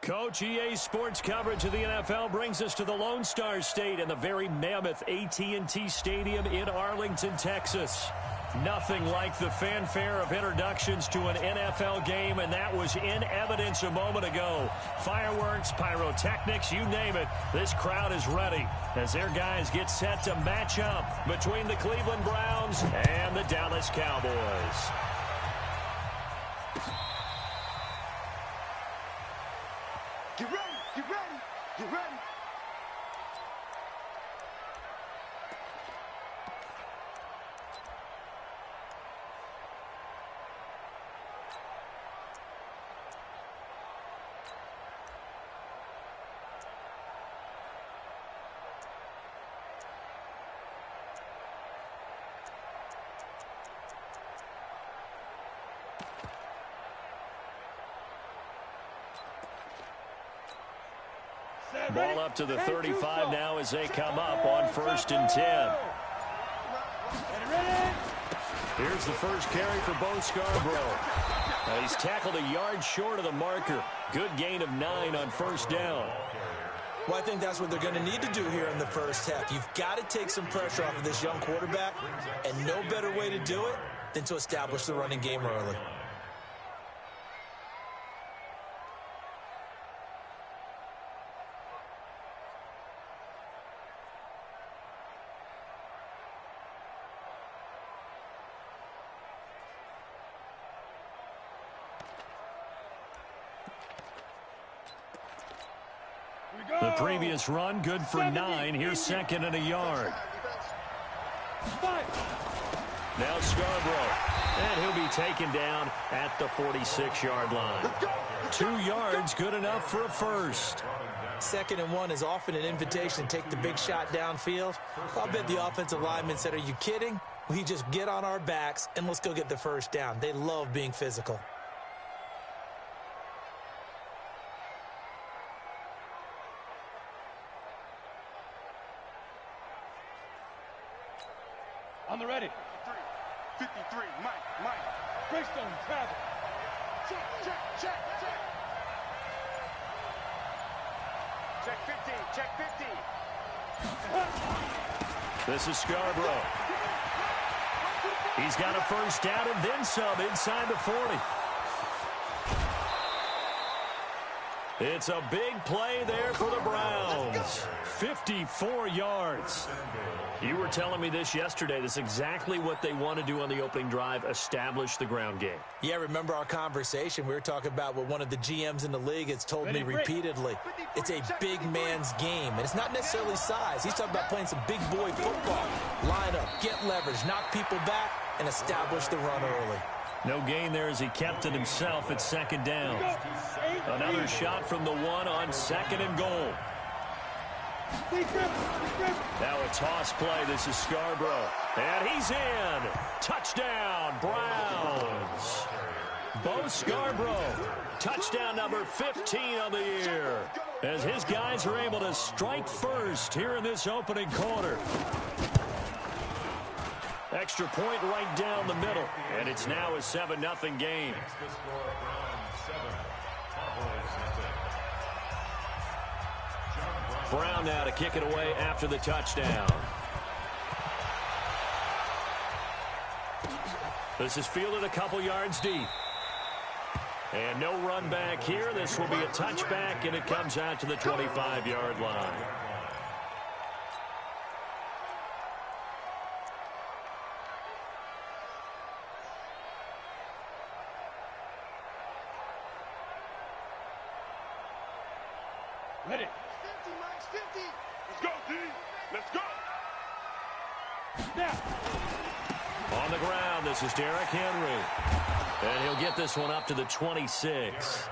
Coach, EA Sports coverage of the NFL brings us to the Lone Star State and the very mammoth AT&T Stadium in Arlington, Texas. Nothing like the fanfare of introductions to an NFL game, and that was in evidence a moment ago. Fireworks, pyrotechnics, you name it, this crowd is ready as their guys get set to match up between the Cleveland Browns and the Dallas Cowboys. Get ready, get ready, get ready. Ball up to the 35 now as they come up on 1st and 10. Here's the first carry for Bo Scarborough. He's tackled a yard short of the marker. Good gain of 9 on 1st down. Well, I think that's what they're going to need to do here in the first half. You've got to take some pressure off of this young quarterback, and no better way to do it than to establish the running game early. The previous run, good for 9. Here's 2nd and a yard. Now Scarborough. And he'll be taken down at the 46-yard line. 2 yards, good enough for a first. 2nd and 1 is often an invitation to take the big shot downfield. I'll bet the offensive lineman said, are you kidding? We just get on our backs and let's go get the first down. They love being physical. On the ready. 53, Mike. Greystone, travel. Check. Check 50. This is Scarborough. He's got a first down and then some inside the 40. It's a big play there for the Browns. 54 yards. You were telling me this yesterday. This is exactly what they want to do on the opening drive, establish the ground game. Yeah, remember our conversation? We were talking about what one of the GMs in the league has told me repeatedly. It's a big man's game, and it's not necessarily size. He's talking about playing some big boy football. Line up, get leverage, knock people back, and establish the run early. No gain there as he kept it himself at 2nd down. Another shot from the 1 on 2nd and goal. Now a toss play. This is Scarborough. And he's in. Touchdown, Browns. Bo Scarborough. Touchdown number 15 on the year. As his guys are able to strike first here in this opening quarter. Extra point right down the middle. And it's now a 7-0 game. Brown now to kick it away after the touchdown. This is fielded a couple yards deep. And no run back here. This will be a touchback, and it comes out to the 25-yard line. Ready. 50, Mike, 50. Let's go, D. Let's go. Now. On the ground, this is Derrick Henry. And he'll get this one up to the 26.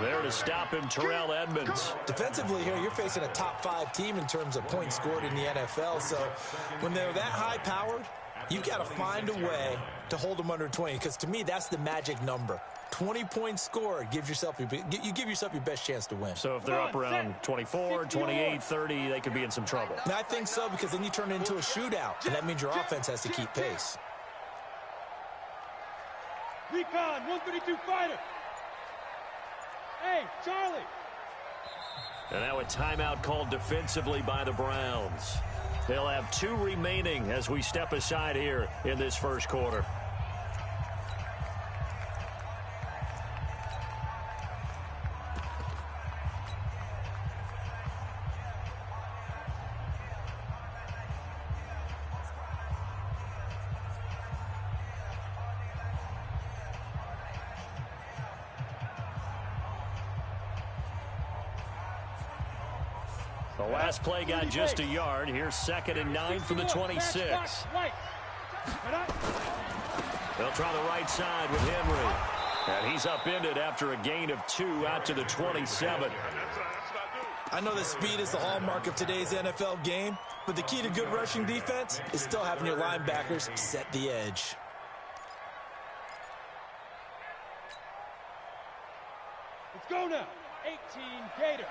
There to stop him, Terrell Edmonds. Defensively here, you're facing a top-5 team in terms of points scored in the NFL. So when they're that high-powered, you've got to find a way to hold them under 20. Because to me, that's the magic number. 20 points scored gives yourself you give yourself your best chance to win. So if they're up around 24, 28, 30, they could be in some trouble. And I think so, because then you turn it into a shootout, and that means your offense has to keep pace. Recon, 132 fighter. Hey, Charlie, And now a timeout called defensively by the Browns. They'll have 2 remaining as we step aside here in this first quarter. The last play got just a yard. Here's 2nd and 9 from the 26. They'll try the right side with Henry. And he's upended after a gain of 2 out to the 27. I know that speed is the hallmark of today's NFL game, but the key to good rushing defense is still having your linebackers set the edge. Let's go now. 18 Gator.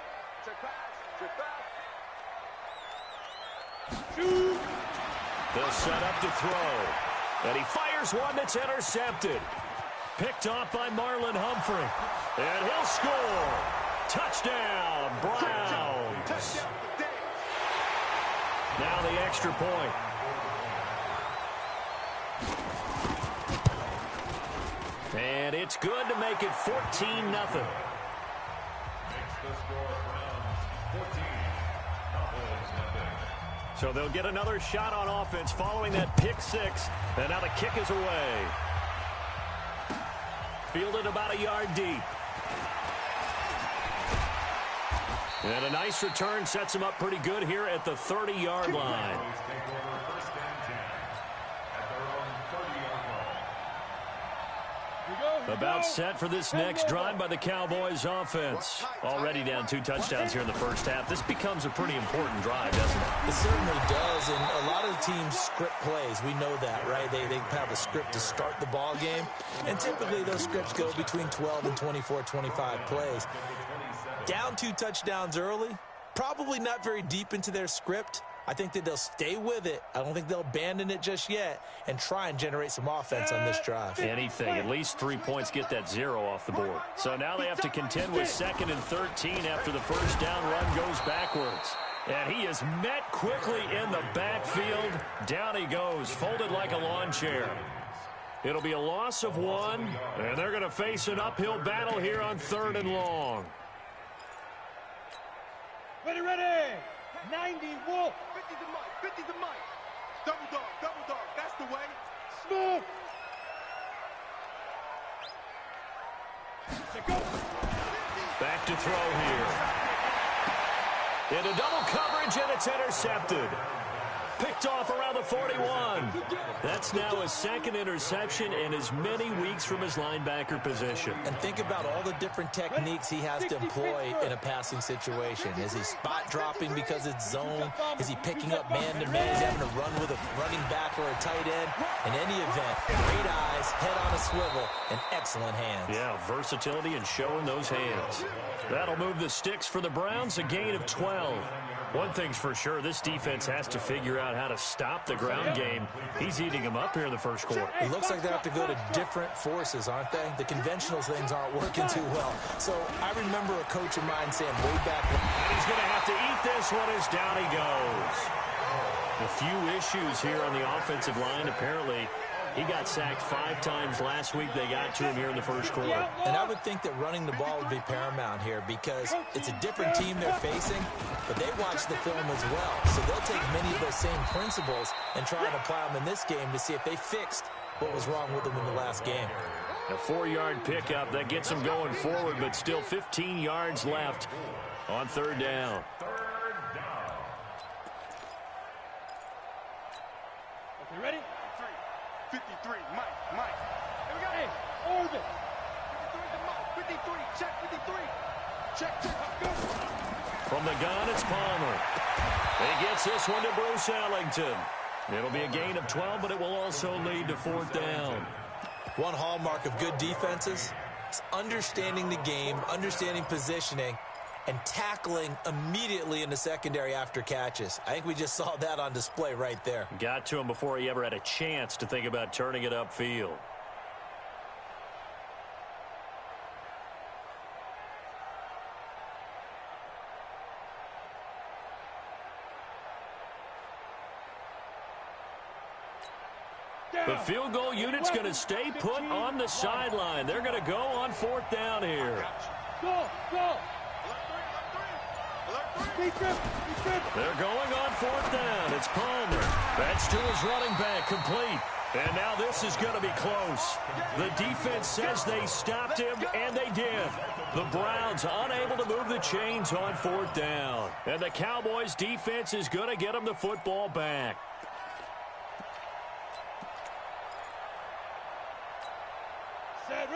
They'll set up to throw. And he fires one that's intercepted. Picked off by Marlon Humphrey. And he'll score. Touchdown, Browns. Now the extra point. And it's good to make it 14-0. So they'll get another shot on offense following that pick 6. And now the kick is away. Fielded about a yard deep. And a nice return sets him up pretty good here at the 30-yard line. About set for this next drive by the Cowboys offense. Already down 2 touchdowns here in the first half. This becomes a pretty important drive, doesn't it? It certainly does, and a lot of the teams script plays. We know that, right? They have a script to start the ball game, and typically those scripts go between 12 and 24, 25 plays. Down 2 touchdowns early, probably not very deep into their script. I think that they'll stay with it. I don't think they'll abandon it just yet and try and generate some offense on this drive. Anything. At least 3 points get that 0 off the board. So now they have to contend with 2nd and 13 after the first down run goes backwards. And he is met quickly in the backfield. Down he goes, folded like a lawn chair. It'll be a loss of 1, and they're going to face an uphill battle here on 3rd and long. Ready, ready. 90 Wolf. 50 to Mike. 50 to Mike. Double dog. That's the way. Smooth. Back to throw here. Into double coverage, and it's intercepted. Picked off around the 41. That's now his 2nd interception in as many weeks from his linebacker position. And think about all the different techniques he has to employ in a passing situation. Is he spot dropping because it's zone? Is he picking up man-to-man? Is he having to run with a running back or a tight end? In any event, great eyes, head on a swivel, and excellent hands. Yeah, versatility and showing those hands. That'll move the sticks for the Browns, a gain of 12. One thing's for sure, this defense has to figure out how to stop the ground game. He's eating them up here in the first quarter. It looks like they have to go to different forces, aren't they? The conventional things aren't working too well. So I remember a coach of mine saying way back when... And he's going to have to eat this one as down he goes. A few issues here on the offensive line. Apparently, he got sacked 5 times last week. They got to him here in the first quarter. And I would think that running the ball would be paramount here because it's a different team they're facing, but they watch the film as well. So they'll take many of those same principles and try and apply them in this game to see if they fixed what was wrong with them in the last game. A 4-yard pickup that gets them going forward, but still 15 yards left on 3rd down. Okay, ready? 53, Mike. Here we go. Hey, Orbit. 53 to Mike. 53, check 53. Check, go. From the gun, it's Palmer. He gets this one to Bruce Ellington. It'll be a gain of 12, but it will also lead to 4th down. One hallmark of good defenses is understanding the game, understanding positioning, and tackling immediately in the secondary after catches. I think we just saw that on display right there. Got to him before he ever had a chance to think about turning it upfield. The field goal unit's going to stay put on the sideline. They're going to go on 4th down here. Go, go. They're going on 4th down. It's Palmer. That's to his running back, complete. And now this is going to be close. The defense says they stopped him, and they did. The Browns unable to move the chains on 4th down. And the Cowboys' defense is going to get them the football back.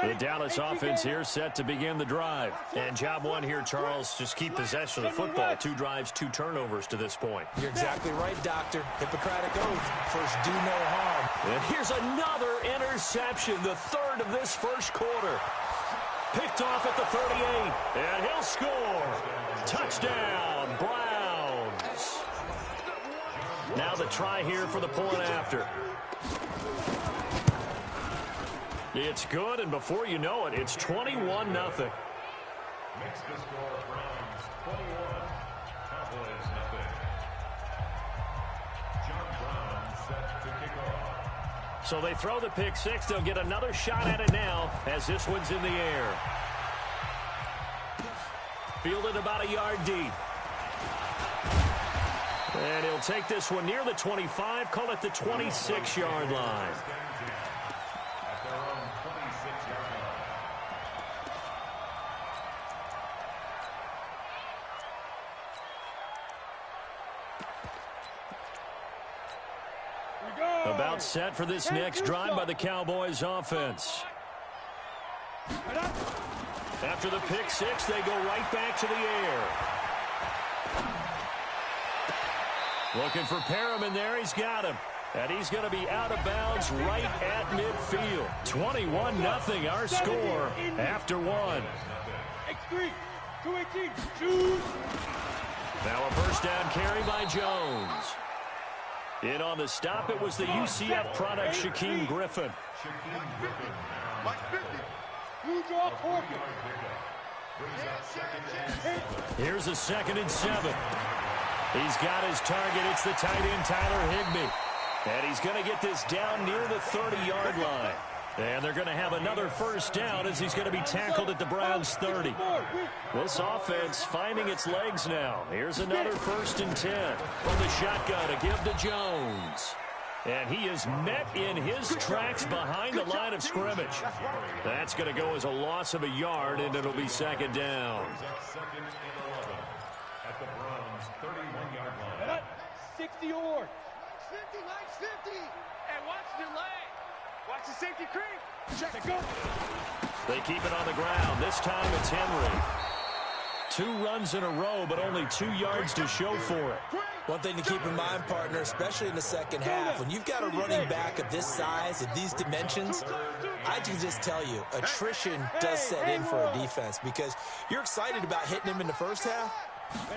The Dallas offense here set to begin the drive. And job one here, Charles, just keep possession of the football. 2 drives, 2 turnovers to this point. You're exactly right, Doctor. Hippocratic oath. First, do no harm. And here's another interception, the 3rd of this first quarter. Picked off at the 38, and he'll score. Touchdown, Browns. Now the try here for the point after. It's good, and before you know it, it's 21-0. Makes the score Browns 21, Cowboys nothing. John Brown set to kick off. So they throw the pick 6. They'll get another shot at it now as this one's in the air. Fielded about a yard deep. And he'll take this one near the 25, call it the 26-yard line. About set for this next drive by the Cowboys offense. After the pick 6, they go right back to the air. Looking for Perriman there. He's got him. And he's going to be out of bounds right at midfield. 21-0 our score after 1. X3, 218, choose. Now a first down carry by Jones. In on the stop, it was the UCF product, Shaquem Griffin. Here's a 2nd and 7. He's got his target. It's the tight end, Tyler Higbee. And he's going to get this down near the 30-yard line. And they're going to have another first down as he's going to be tackled at the Browns' 30. This offense finding its legs now. Here's another 1st and 10 from the shotgun to give to Jones. And he is met in his tracks behind the line of scrimmage. That's going to go as a loss of a yard, and it'll be 2nd down. 2nd and 11 at the Browns' 31-yard line. 60 or 50, 50. And watch the delay. Watch the safety creep. Check it, go. They keep it on the ground. This time it's Henry. 2 runs in a row, but only 2 yards to show for it. One thing to keep in mind, partner, especially in the second half, when you've got a running back of this size, of these dimensions, I can just tell you, attrition does set in for a defense because you're excited about hitting him in the first half.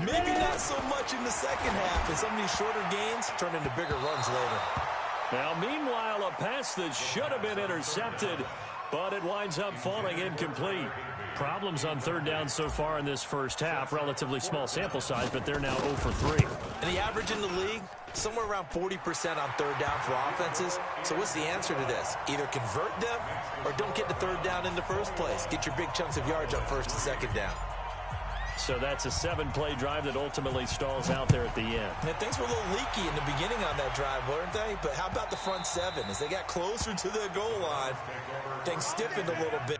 Maybe not so much in the second half, and some of these shorter gains turn into bigger runs later. Now, meanwhile, a pass that should have been intercepted, but it winds up falling incomplete. Problems on 3rd down so far in this first half. Relatively small sample size, but they're now 0 for 3. And the average in the league, somewhere around 40% on 3rd down for offenses. So what's the answer to this? Either convert them or don't get to 3rd down in the first place. Get your big chunks of yards on 1st and 2nd down. So that's a 7-play drive that ultimately stalls out there at the end. And things were a little leaky in the beginning on that drive, weren't they? But how about the front 7? As they got closer to the goal line, things stiffened a little bit.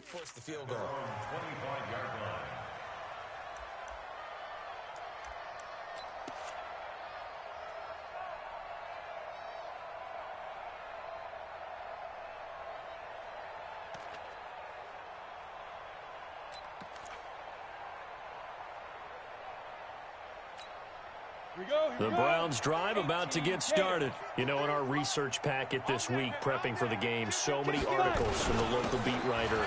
force the field goal. 25-yard line. The Browns drive about to get started. You know, in our research packet this week, prepping for the game, so many articles from the local beat writer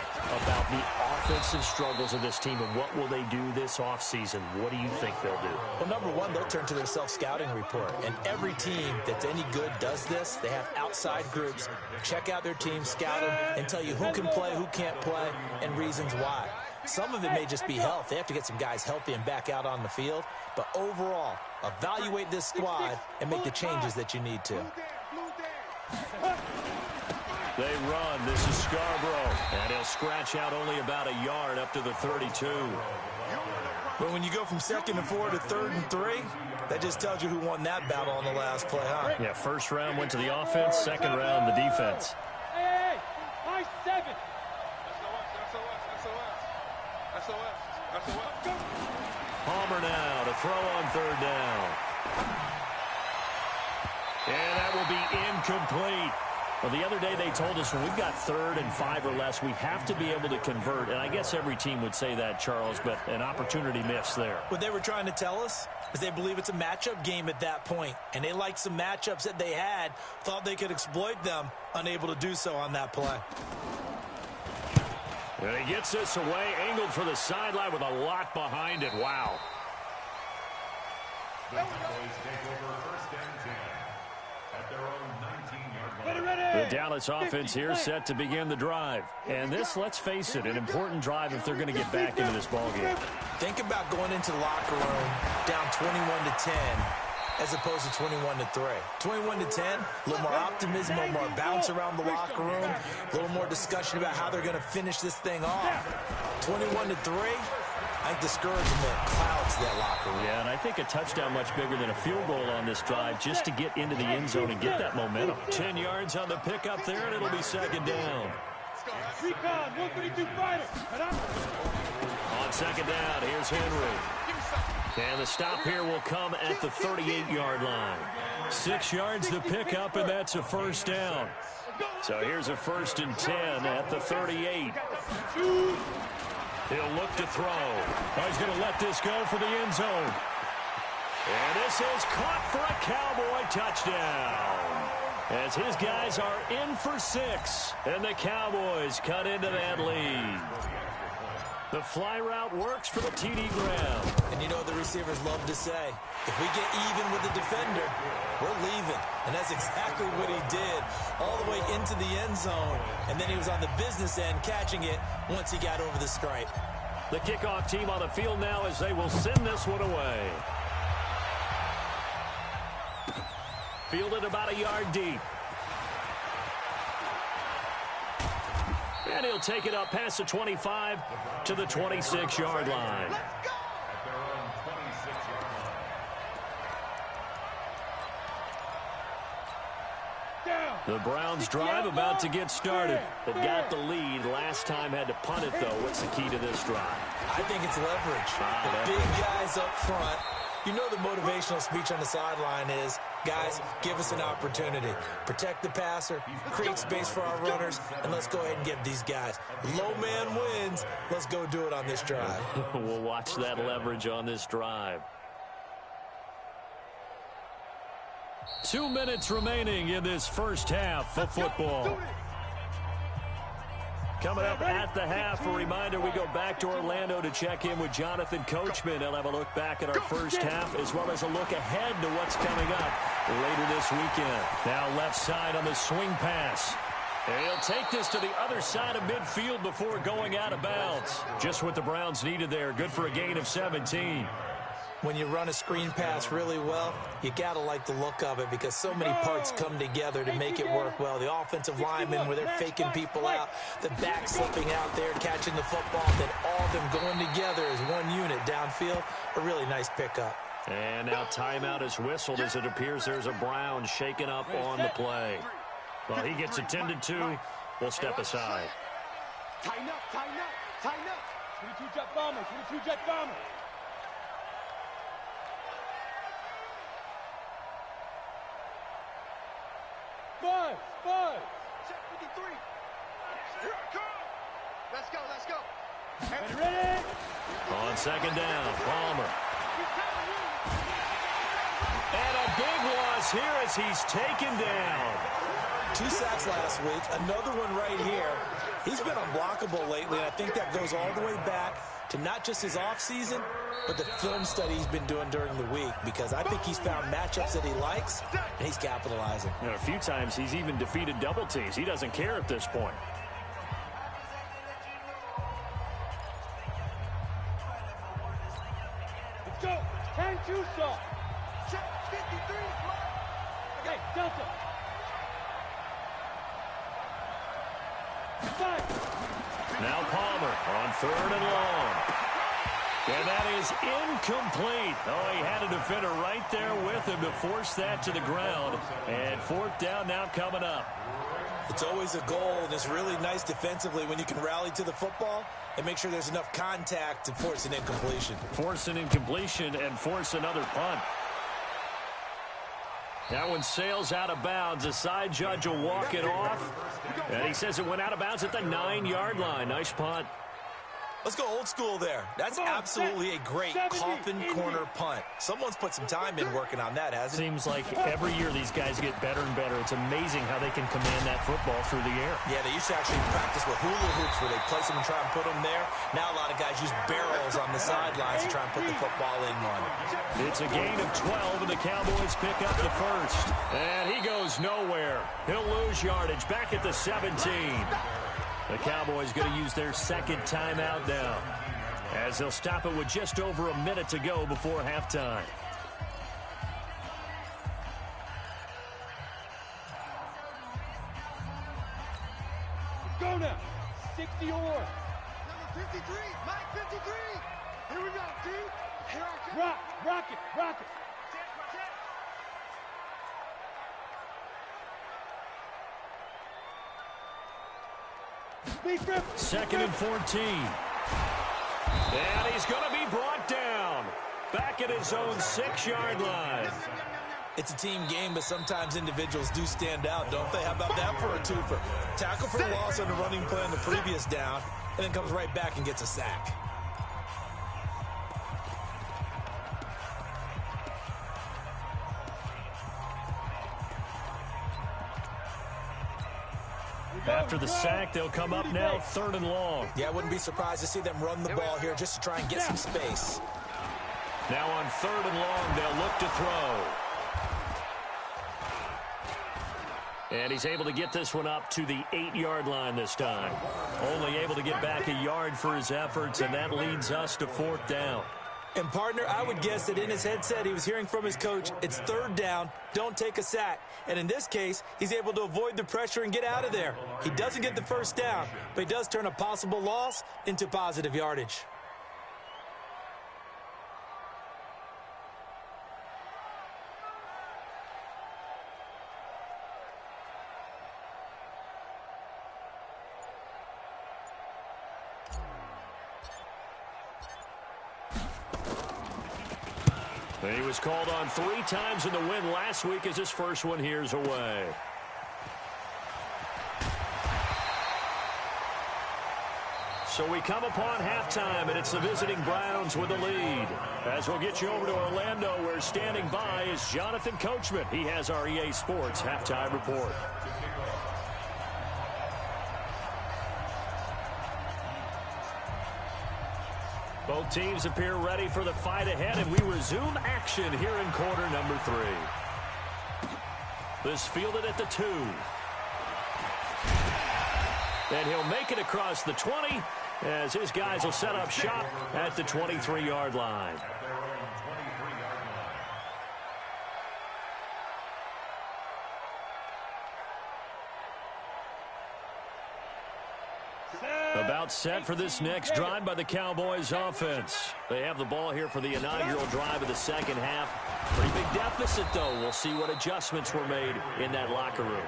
about the offensive struggles of this team and what will they do this offseason. What do you think they'll do? Well, number one, they'll turn to their self-scouting report. And every team that's any good does this. They have outside groups. Check out their team, scout them, and tell you who can play, who can't play, and reasons why. Some of it may just be health. They have to get some guys healthy and back out on the field. But overall, evaluate this squad and make the changes that you need to. They run. This is Scarborough. And he'll scratch out only about a yard up to the 32. But when you go from 2nd and 4 to 3rd and 3, that just tells you who won that battle on the last play, huh? Yeah, first round went to the offense, second round the defense. Hey, my 7. Palmer now to throw on 3rd down. And that will be incomplete. Well, the other day they told us when we've got 3rd and 5 or less, we have to be able to convert. And I guess every team would say that, Charles, but an opportunity missed there. What they were trying to tell us is they believe it's a matchup game at that point. And they liked some matchups that they had, thought they could exploit them, unable to do so on that play. And he gets this away, angled for the sideline with a lot behind it. Wow. The Cowboys take over 1st and 10 at their own 19-yard line. The Dallas offense here set to begin the drive. And this, let's face it, an important drive if they're going to get back into this ballgame. Think about going into the locker room down 21-10 as opposed to 21-3. 21-10, a little more optimism, a little more bounce around the locker room, a little more discussion about how they're going to finish this thing off. 21-3, I think discouragement clouds that locker room. Yeah, and I think a touchdown much bigger than a field goal on this drive just to get into the end zone and get that momentum. 10 yards on the pickup there, and it'll be 2nd down. Recon, 132 fighter. On 2nd down, here's Henry. And the stop here will come at the 38-yard line. 6 yards the pickup, and that's a 1st down. So here's a 1st and 10 at the 38. He'll look to throw. Oh, he's going to let this go for the end zone. And this is caught for a Cowboy touchdown. As his guys are in for 6. And the Cowboys cut into that lead. The fly route works for the TD Graham. And you know what the receivers love to say? If we get even with the defender, we're leaving. And that's exactly what he did all the way into the end zone. And then he was on the business end catching it once he got over the stripe. The kickoff team on the field now as they will send this one away. Fielded about a yard deep. And he'll take it up past the 25 to the 26-yard line. At their own 26-yard line. The Browns drive about to get started. They've got the lead. Last time had to punt it, though. What's the key to this drive? I think it's leverage. The big guys up front. You know the motivational speech on the sideline is, guys, give us an opportunity. Protect the passer, create space for our runners, and let's go ahead and give these guys. Low man wins. Let's go do it on this drive. We'll watch that leverage on this drive. 2 minutes remaining in this first half of football. Coming up at the half, a reminder, we go back to Orlando to check in with Jonathan Coachman. He'll have a look back at our first half as well as a look ahead to what's coming up later this weekend. Now left side on the swing pass. And he'll take this to the other side of midfield before going out of bounds. Just what the Browns needed there. Good for a gain of 17. When you run a screen pass really well, you got to like the look of it because so many parts come together to make it work well. The offensive linemen, where they're faking people out, the back slipping out there, catching the football, then all of them going together as one unit downfield. A really nice pickup. And now timeout is whistled as it appears there's a Brown shaken up on the play. Well, he gets attended to. We'll step aside. Tighten up, tighten up, tighten up. 22 jet bomber, 22 jet bomber. Five. Check 53. Here I come. Let's go, let's go. Ready? On second down, Palmer. And a big loss here as he's taken down. 2 sacks last week, another one right here. He's been unblockable lately, and I think that goes all the way back to not just his offseason, but the film study he's been doing during the week, because I think he's found matchups that he likes, and he's capitalizing. You know, a few times he's even defeated double teams. He doesn't care at this point. Let's go. 10-2 saw. Check 53. Okay, Delta. 5. Now Palmer on third and long. And that is incomplete. Oh, he had a defender right there with him to force that to the ground. And fourth down now coming up. It's always a goal, and it's really nice defensively when you can rally to the football and make sure there's enough contact to force an incompletion. Force an incompletion and force another punt. That one sails out of bounds. The side judge will walk it off. And he says it went out of bounds at the 9-yard line. Nice punt. Let's go old school there. That's absolutely a great coffin corner punt. Someone's put some time in working on that, hasn't it? Seems like every year these guys get better and better. It's amazing how they can command that football through the air. Yeah, they used to actually practice with hula hoops where they place them and try and put them there. Now a lot of guys use barrels on the sidelines to try and put the football in one. It's a gain of 12, and the Cowboys pick up the first. And he goes nowhere. He'll lose yardage back at the 17. The Cowboys going to use their second timeout now, as they'll stop it with just over a minute to go before halftime. Let's go now. 60 or. Number 53, Mike 53. Here we go, dude. Here I come. Rock it. Check, check. Second and 14. And he's going to be brought down back at his own 6-yard line. It's a team game, but sometimes individuals do stand out, don't they? How about that for a twofer? Tackle for loss on the running play on the previous down, and then comes right back and gets a sack. After the sack, they'll come up now third and long. Yeah, I wouldn't be surprised to see them run the ball here just to try and get some space. Now on third and long, they'll look to throw. And he's able to get this one up to the 8-yard line this time. Only able to get back a yard for his efforts, and that leads us to fourth down. And, partner, I would guess that in his headset he was hearing from his coach, it's third down, don't take a sack. And in this case, he's able to avoid the pressure and get out of there. He doesn't get the first down, but he does turn a possible loss into positive yardage. He was called on 3 times in the win last week as his first one here's away. So we come upon halftime, and it's the visiting Browns with the lead. As we'll get you over to Orlando, where standing by is Jonathan Coachman. He has our EA Sports halftime report. Both teams appear ready for the fight ahead, and we resume action here in quarter number 3. This fielded at the 2. And he'll make it across the 20 as his guys will set up shop at the 23-yard line. About set for this next drive by the Cowboys offense. They have the ball here for the inaugural drive of the second half. Pretty big deficit, though. We'll see what adjustments were made in that locker room.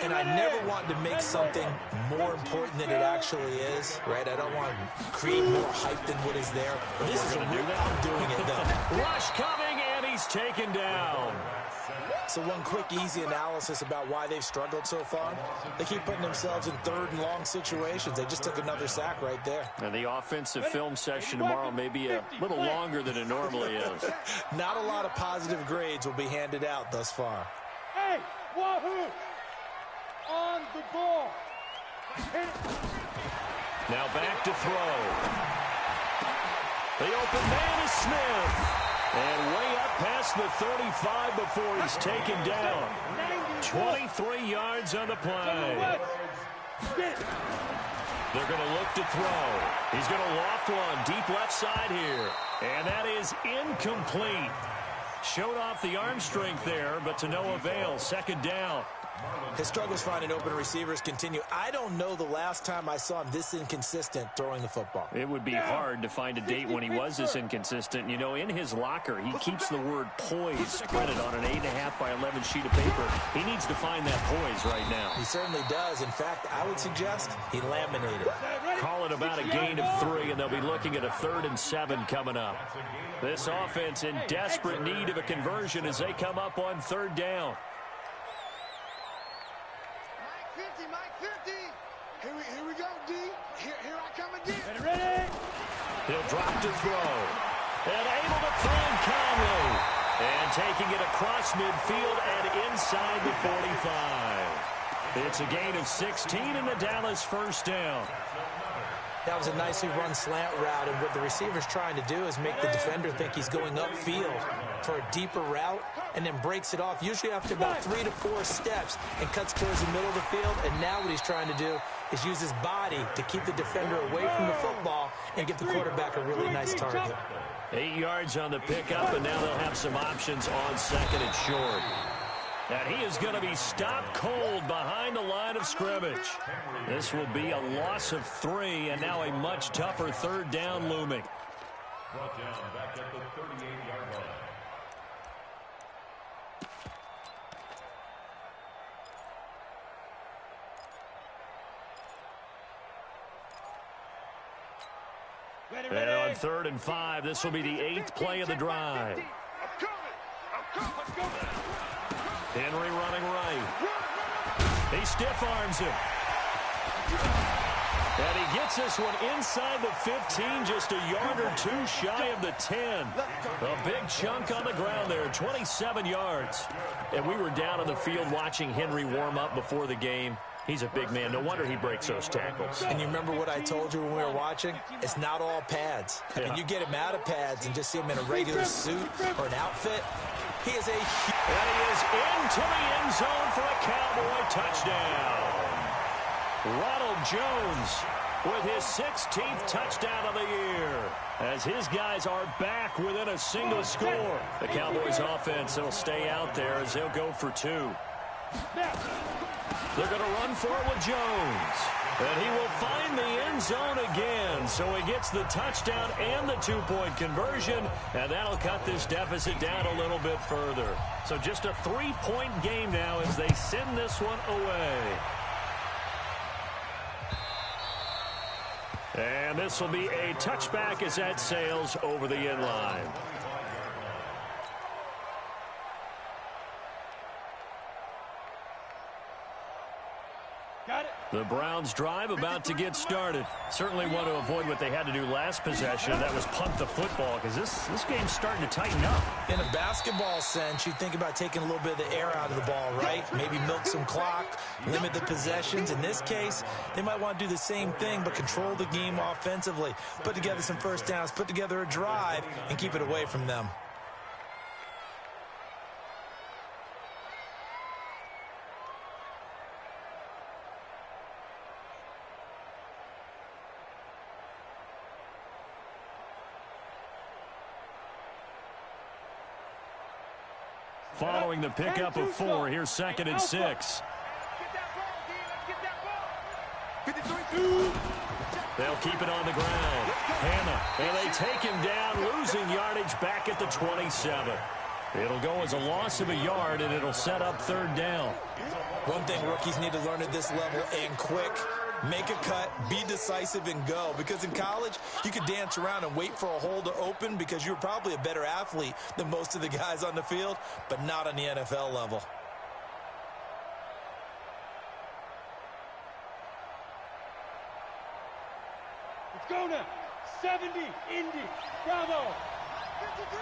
And I never want to make something more important than it actually is, right? I don't want to create more hype than what is there. But this is I'm doing it, though. Rush coming, and he's taken down. So one quick, easy analysis about why they've struggled so far. They keep putting themselves in third and long situations. They just took another sack right there. And the offensive film session tomorrow may be a little longer than it normally is. Not a lot of positive grades will be handed out thus far. Hey, Wahoo! On the ball. Now back to throw. The open man is Smith. And way up past the 35 before he's taken down. 23 yards on the play. They're going to look to throw. He's going to loft one deep left side here. And that is incomplete. Showed off the arm strength there, but to no avail. Second down. His struggles finding open receivers continue. I don't know the last time I saw him this inconsistent throwing the football. It would be hard to find a date when he was this inconsistent. You know, in his locker, he keeps the word poise printed on an 8.5 by 11 sheet of paper. He needs to find that poise right now. He certainly does. In fact, I would suggest he laminated. Call it about a gain of 3, and they'll be looking at a 3rd and 7 coming up. This offense in desperate need of a conversion as they come up on 3rd down. Here we go, D. Here I come again. Ready? He'll drop to throw. And able to find Conley. And taking it across midfield and inside the 45. It's a gain of 16 and the Dallas first down. That was a nicely run slant route, and what the receiver's trying to do is make the defender think he's going upfield for a deeper route and then breaks it off, usually after about 3 to 4 steps, and cuts towards the middle of the field. And now what he's trying to do is use his body to keep the defender away from the football and give the quarterback a really nice target. 8 yards on the pickup, and now they'll have some options on 2nd and short. And he is going to be stopped cold behind the line of scrimmage. This will be a loss of 3, and now a much tougher 3rd down looming. Brought down back at the 38-yard line. And on 3rd and 5, this will be the 8th play of the drive. Henry running right. He stiff arms him. And he gets this one inside the 15, just a yard or 2 shy of the 10. A big chunk on the ground there, 27 yards. And we were down on the field watching Henry warm up before the game. He's a big man. No wonder he breaks those tackles. And you remember what I told you when we were watching? It's not all pads. I mean, you get him out of pads and just see him in a regular suit or an outfit. He is a... And he is into the end zone for a Cowboy touchdown. Ronald Jones with his 16th touchdown of the year, as his guys are back within a single score. The Cowboys offense will stay out there as they'll go for 2. They're going to run for it with Jones. And he will find the end zone again. So he gets the touchdown and the 2-point conversion. And that'll cut this deficit down a little bit further. So just a 3-point game now as they send this one away. And this will be a touchback as that sails over the end line. Got it. The Browns drive about to get started. Certainly want to avoid what they had to do last possession. That was punt the football, because this game's starting to tighten up. In a basketball sense, you think about taking a little bit of the air out of the ball, right? Maybe milk some clock, limit the possessions. In this case, they might want to do the same thing, but control the game offensively. Put together some first downs, put together a drive, and keep it away from them. Following the pickup of 4, here's 2nd and 6. They'll keep it on the ground. Hannah, and they take him down, losing yardage back at the 27. It'll go as a loss of a yard, and it'll set up third down. One thing rookies need to learn at this level, and quick, make a cut, be decisive, and go. Because in college, you could dance around and wait for a hole to open because you're probably a better athlete than most of the guys on the field, but not on the NFL level. Let's go now. 70, Indy, Bravo. 53.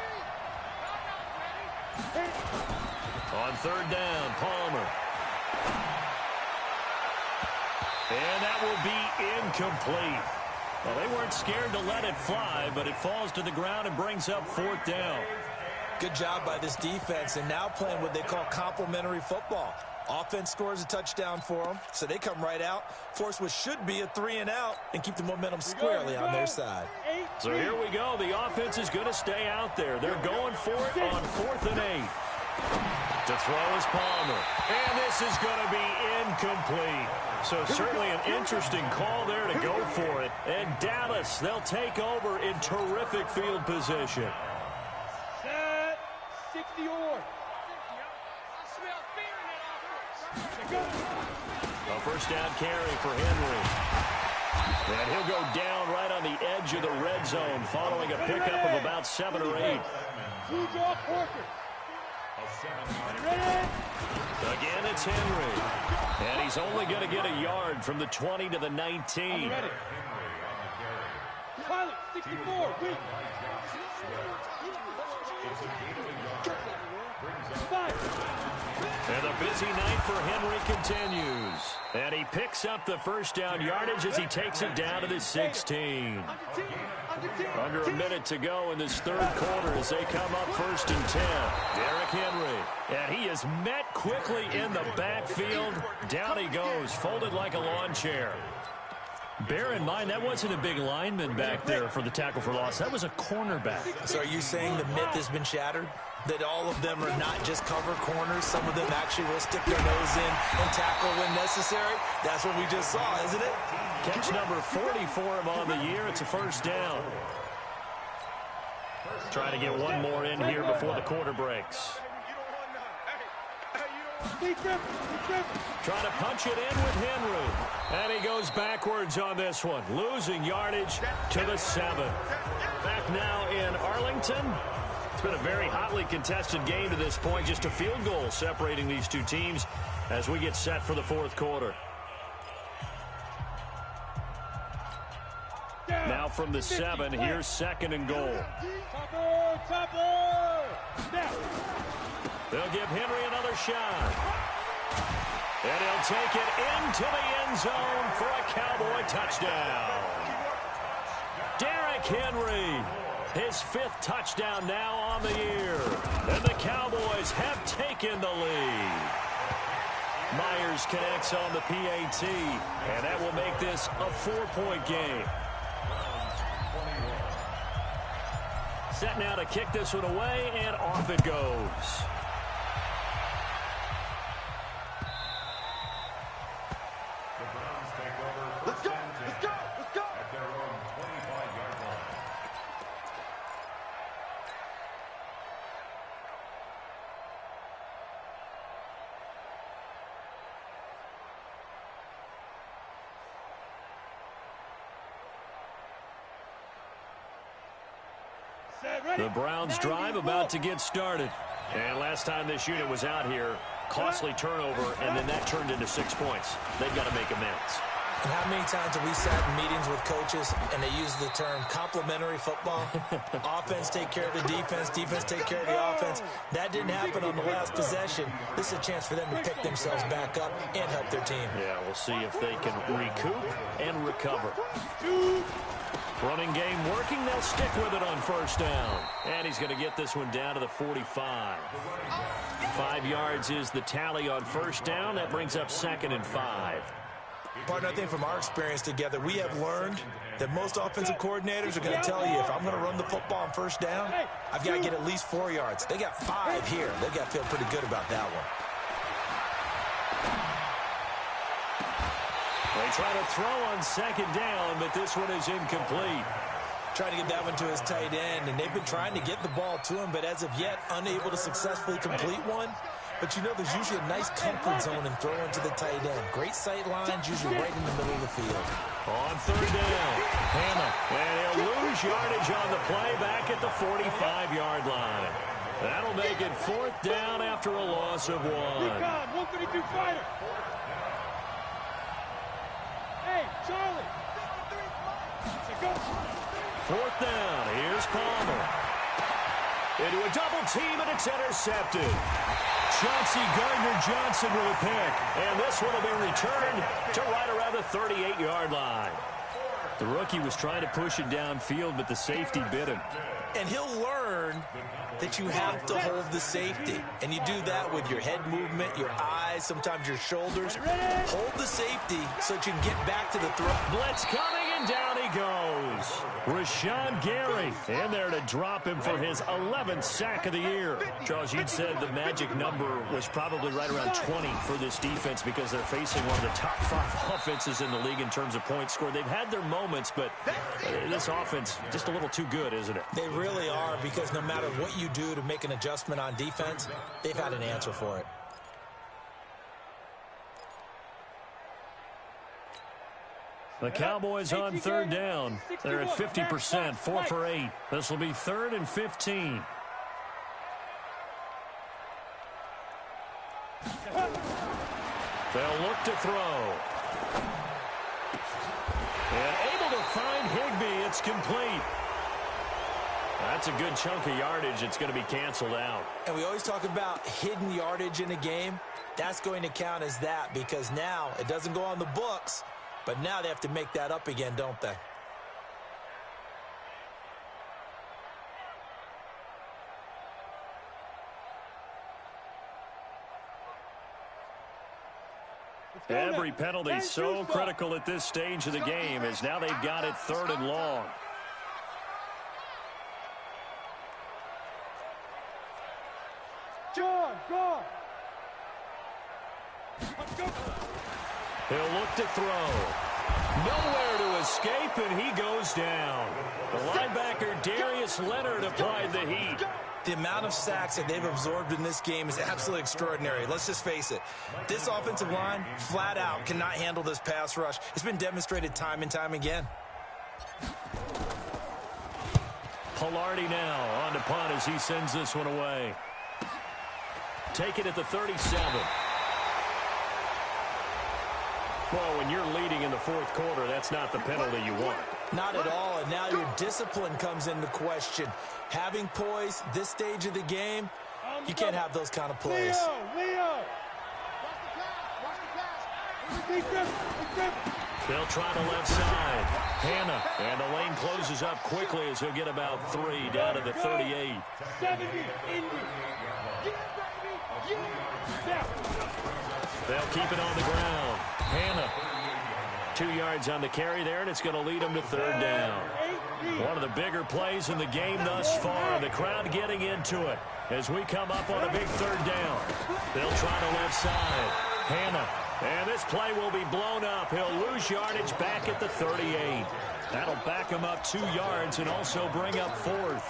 On third down, Palmer. And that will be incomplete. Well, they weren't scared to let it fly, but it falls to the ground and brings up fourth down. Good job by this defense, and now playing what they call complementary football. Offense scores a touchdown for them, so they come right out, force what should be a 3-and-out, and keep the momentum squarely on their side. So here we go. The offense is going to stay out there. They're going for it on 4th and 8. To throw is Palmer. And this is going to be incomplete. So certainly an interesting call there to go for it. And Dallas, they'll take over in terrific field position. Set. 60 or. A first down carry for Henry. And he'll go down right on the edge of the red zone following a pickup of about 7 or 8. Again, it's Henry. And he's only going to get a yard from the 20 to the 19. Pilot, 64, weak. 5. And the busy night for Henry continues. And he picks up the first down yardage as he takes it down to the 16. Under a minute to go in this third quarter as they come up 1st and 10. Derrick Henry. And he is met quickly in the backfield. Down he goes, folded like a lawn chair. Bear in mind, that wasn't a big lineman back there for the tackle for loss. That was a cornerback. So are you saying the myth has been shattered? That all of them are not just cover corners? Some of them actually will stick their nose in and tackle when necessary? That's what we just saw, isn't it? Catch number 40 for him on the year. It's a first down. Trying to get one more in here before the quarter breaks. Trying to punch it in with Henry. And he goes backwards on this one. Losing yardage to the 7. Back now in Arlington. It's been a very hotly contested game to this point. Just a field goal separating these two teams as we get set for the fourth quarter. Now from the 7, here's 2nd and goal. They'll give Henry another shot. And he'll take it into the end zone for a Cowboy touchdown. Derrick Henry, his 5th touchdown now on the year. And the Cowboys have taken the lead. Myers connects on the PAT, and that will make this a 4-point game. Set now to kick this one away, and off it goes. Let's go, let's go, let's go. At their own 25-yard line. The Browns drive about to get started. And last time this unit was out here, costly turnover, and then that turned into 6 points. They've got to make amends. And how many times have we sat in meetings with coaches and they use the term complementary football? Offense take care of the defense, defense take care of the offense. That didn't happen on the last possession. This is a chance for them to pick themselves back up and help their team. Yeah, we'll see if they can recoup and recover. Running game working. They'll stick with it on first down. And he's going to get this one down to the 45. 5 yards is the tally on first down. That brings up 2nd and 5. Partner, I think from our experience together, we have learned that most offensive coordinators are going to tell you, if I'm going to run the football on first down, I've got to get at least 4 yards. They got 5 here. They've got to feel pretty good about that one. They try to throw on second down, but this one is incomplete. Trying to get that one to his tight end, and they've been trying to get the ball to him, but as of yet, unable to successfully complete one. But you know there's usually a nice comfort zone in throwing to the tight end. Great sight lines, usually right in the middle of the field. On third down, Hannah, and he'll lose yardage on the play back at the 45-yard line. That'll make it fourth down after a loss of 1. 152 fighter. Hey, Charlie. Fourth down, here's Palmer. Into a double team, and it's intercepted. Chauncey Gardner-Johnson with a pick, and this one will be returned to right around the 38-yard line. The rookie was trying to push it downfield, but the safety bit him. And he'll learn that you have to hold the safety. And you do that with your head movement, your eyes, sometimes your shoulders. Hold the safety so that you can get back to the throw. Blitz coming, and down he goes. Rashawn Gary in there to drop him for his 11th sack of the year. Charles, you'd said the magic number was probably right around 20 for this defense because they're facing one of the top 5 offenses in the league in terms of points scored. They've had their moments, but this offense just a little too good, isn't it? They really are, because no matter what you do to make an adjustment on defense, they've had an answer for it. The Cowboys on third down. They're at 50%, 4 for 8. This will be 3rd and 15. They'll look to throw. And able to find Higbee. It's complete. That's a good chunk of yardage. It's going to be canceled out. And we always talk about hidden yardage in a game. That's going to count as that, because now it doesn't go on the books, but now they have to make that up again, don't they? Every penalty so critical at this stage of the game, as now they've got it 3rd and long. John, go. He'll look to throw. Nowhere to escape, and he goes down. The linebacker Darius Leonard applied the heat. The amount of sacks that they've absorbed in this game is absolutely extraordinary. Let's just face it. This offensive line, flat out, cannot handle this pass rush. It's been demonstrated time and time again. Pilardi now on to punt as he sends this one away. Take it at the 37. Well, when you're leading in the 4th quarter, that's not the penalty you want. Not at all, and now your discipline comes into question. Having poise this stage of the game, you can't have those kind of plays. Leo. They'll try the left side. Hannah, and the lane closes up quickly as he'll get about 3 down to the 38. 70, Indy. They'll keep it on the ground. Hannah, 2 yards on the carry there, and it's going to lead them to 3rd down. One of the bigger plays in the game thus far. The crowd getting into it as we come up on a big 3rd down. They'll try the left side. Hannah, and this play will be blown up. He'll lose yardage back at the 38. That'll back him up 2 yards and also bring up 4th.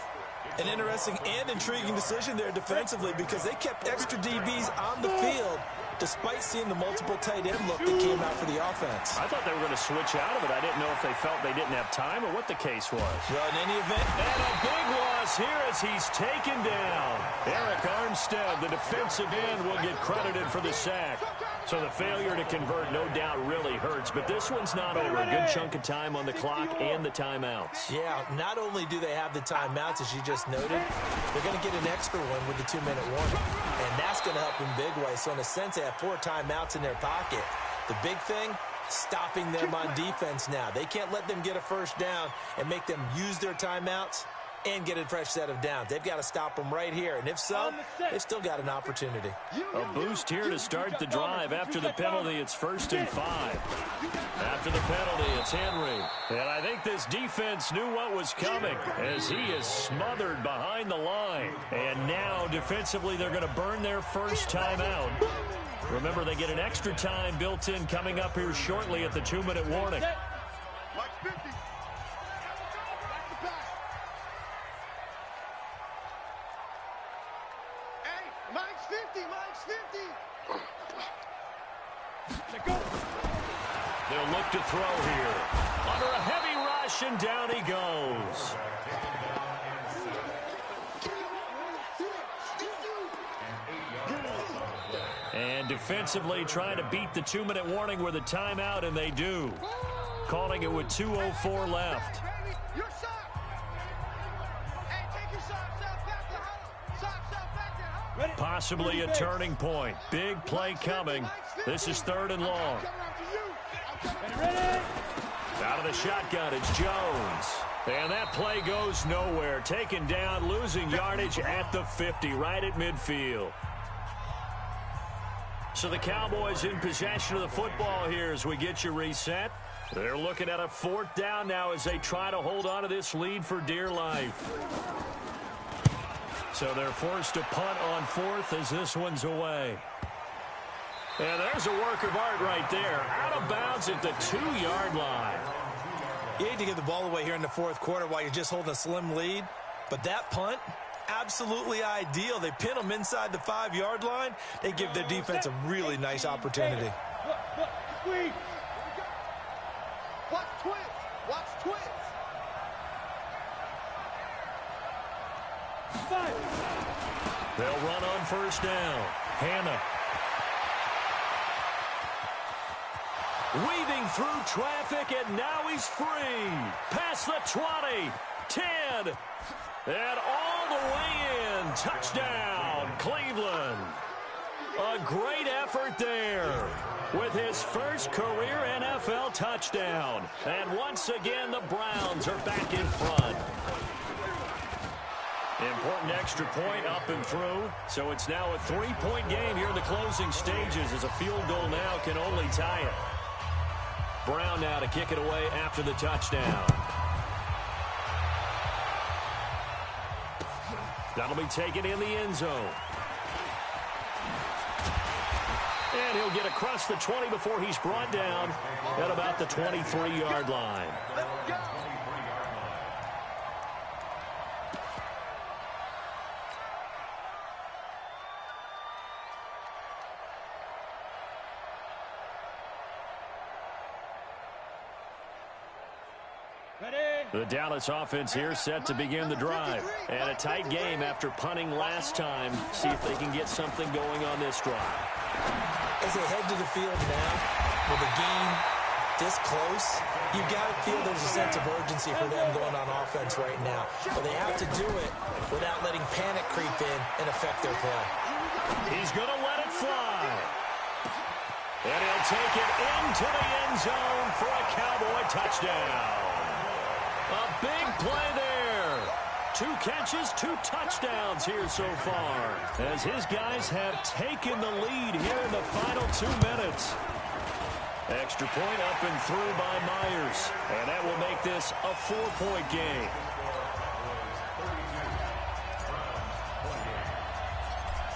An interesting and intriguing decision there defensively, because they kept extra DBs on the field despite seeing the multiple tight end look that came out for the offense. I thought they were going to switch out of it. I didn't know if they felt they didn't have time or what the case was. Well, in any event, and a big loss here as he's taken down. Eric Armstead, the defensive end, will get credited for the sack. So the failure to convert no doubt really hurts, but this one's not over. A good chunk of time on the clock and the timeouts. Yeah, not only do they have the timeouts, as you just noted, they're going to get an extra one with the 2-minute warning. And that's going to help in big ways. So in a sense, they have 4 timeouts in their pocket. The big thing, stopping them on defense now. They can't let them get a first down and make them use their timeouts and get a fresh set of downs. They've got to stop them right here. And if so, they've still got an opportunity. A boost here to start the drive. After the penalty, it's 1st and 5. After the penalty, it's Henry. And I think this defense knew what was coming as he is smothered behind the line. And now, defensively, they're going to burn their first timeout. Remember, they get an extra time built in coming up here shortly at the 2-minute warning. Mike 50. Back to back. Hey, Mike's 50. Mike's 50. Let go. They'll look to throw here. Under a heavy rush, and down he goes. And defensively trying to beat the 2-minute warning with a timeout, and they do. Calling it with 2:04 left. Baby, your sock. Hey, take your socks out back to huddle. Socks out back there, huh? Ready? Possibly a turning point. Big play coming. This is 3rd and long. Ready? Out of the shotgun, it's Jones. And that play goes nowhere. Taken down, losing yardage at the 50, right at midfield. So the Cowboys in possession of the football here as we get you reset. They're looking at a 4th down now as they try to hold on to this lead for dear life. So they're forced to punt on 4th as this one's away. And there's a work of art right there. Out of bounds at the 2-yard line. You hate to give the ball away here in the 4th quarter while you're just holding a slim lead. But that punt, absolutely ideal. They pin them inside the 5-yard line. They give their defense a really nice opportunity. Squeeze. Watch twins. Watch twins. 5. They'll run on 1st down. Hannah. Weaving through traffic, and now he's free. Past the 20, 10, and all the way in. Touchdown, Cleveland. A great effort there with his first career NFL touchdown. And once again, the Browns are back in front. Important extra point up and through. So it's now a 3-point game here in the closing stages as a field goal now can only tie it. Brown now to kick it away after the touchdown. That'll be taken in the end zone. And he'll get across the 20 before he's brought down at about the 23-yard line. The Dallas offense here set to begin the drive. And a tight game after punting last time. See if they can get something going on this drive. As they head to the field now, with a game this close, you've got to feel there's a sense of urgency for them going on offense right now. But they have to do it without letting panic creep in and affect their play. He's going to let it fly. And he'll take it into the end zone for a Cowboy touchdown. A big play there. 2 catches, 2 touchdowns here so far, as his guys have taken the lead here in the final 2 minutes. Extra point up and through by Myers, and that will make this a 4-point game.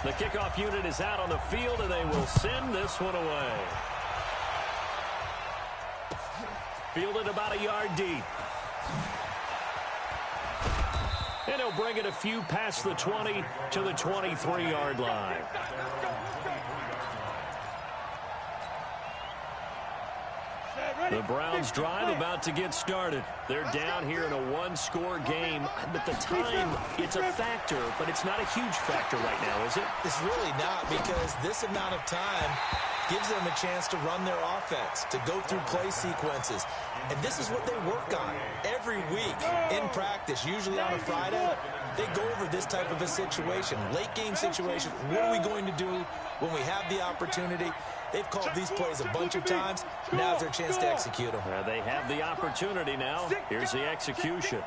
The kickoff unit is out on the field, and they will send this one away. Fielded about a yard deep. And he'll bring it a few past the 20 to the 23-yard line. The Browns drive about to get started. They're down here in a 1-score game. But the time, it's a factor, but it's not a huge factor right now, is it? It's really not, because this amount of time gives them a chance to run their offense, to go through play sequences. And this is what they work on every week in practice, usually on a Friday. They go over this type of a situation, late game situation. What are we going to do when we have the opportunity? They've called these plays a bunch of times. Now's their chance to execute them. They have the opportunity now. Here's the execution.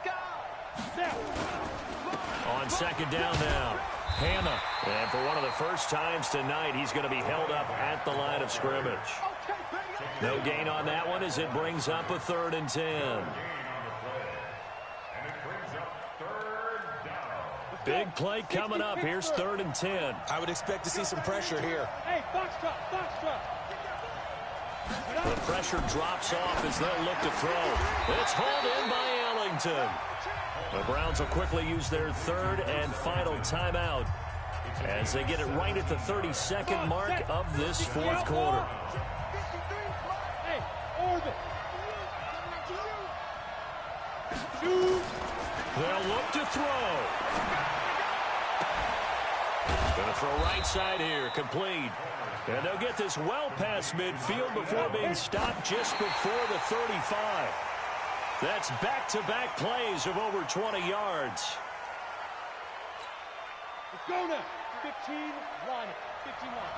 On 2nd down now, Hannah. And for one of the first times tonight, he's going to be held up at the line of scrimmage. No gain on that one as it brings up a 3rd and 10. Big play coming up. Here's 3rd and 10. I would expect to see some pressure here. Hey, foxtrot, foxtrot. The pressure drops off as they'll look to throw. It's hauled in by Ellington. The Browns will quickly use their 3rd and final timeout as they get it right at the 32nd mark of this 4th quarter. Hey, orbit. Shoot. They'll look to throw. Going to throw right side here, complete. And they'll get this well past midfield before being stopped just before the 35. That's back-to-back plays of over 20 yards. Let's go now. 15, line it. 15 line.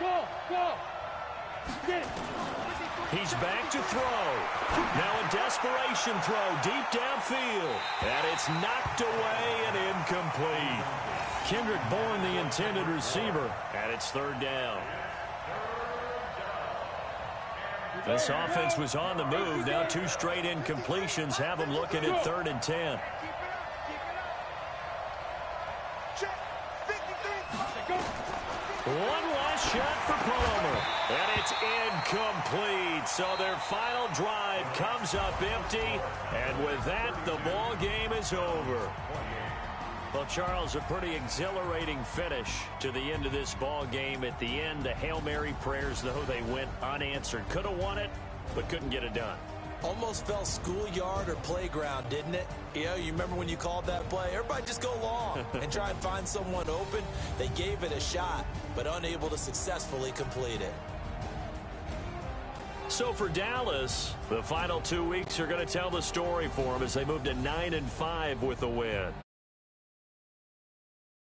Go, go. Get it. He's back to throw. Now a desperation throw deep downfield. And it's knocked away and incomplete. Kendrick Bourne, the intended receiver, and it's 3rd down. This offense was on the move. Now 2 straight incompletions have them looking at 3rd and 10. One last shot for Palmer, and it's incomplete. So their final drive comes up empty, and with that, the ball game is over. Well, Charles, a pretty exhilarating finish to the end of this ball game. At the end, the Hail Mary prayers, though, they went unanswered. Could have won it, but couldn't get it done. Almost felt schoolyard or playground, didn't it? You know, you remember when you called that play? Everybody just go long and try and find someone open. They gave it a shot, but unable to successfully complete it. So for Dallas, the final 2 weeks are going to tell the story for them as they move to 9-5 with a win.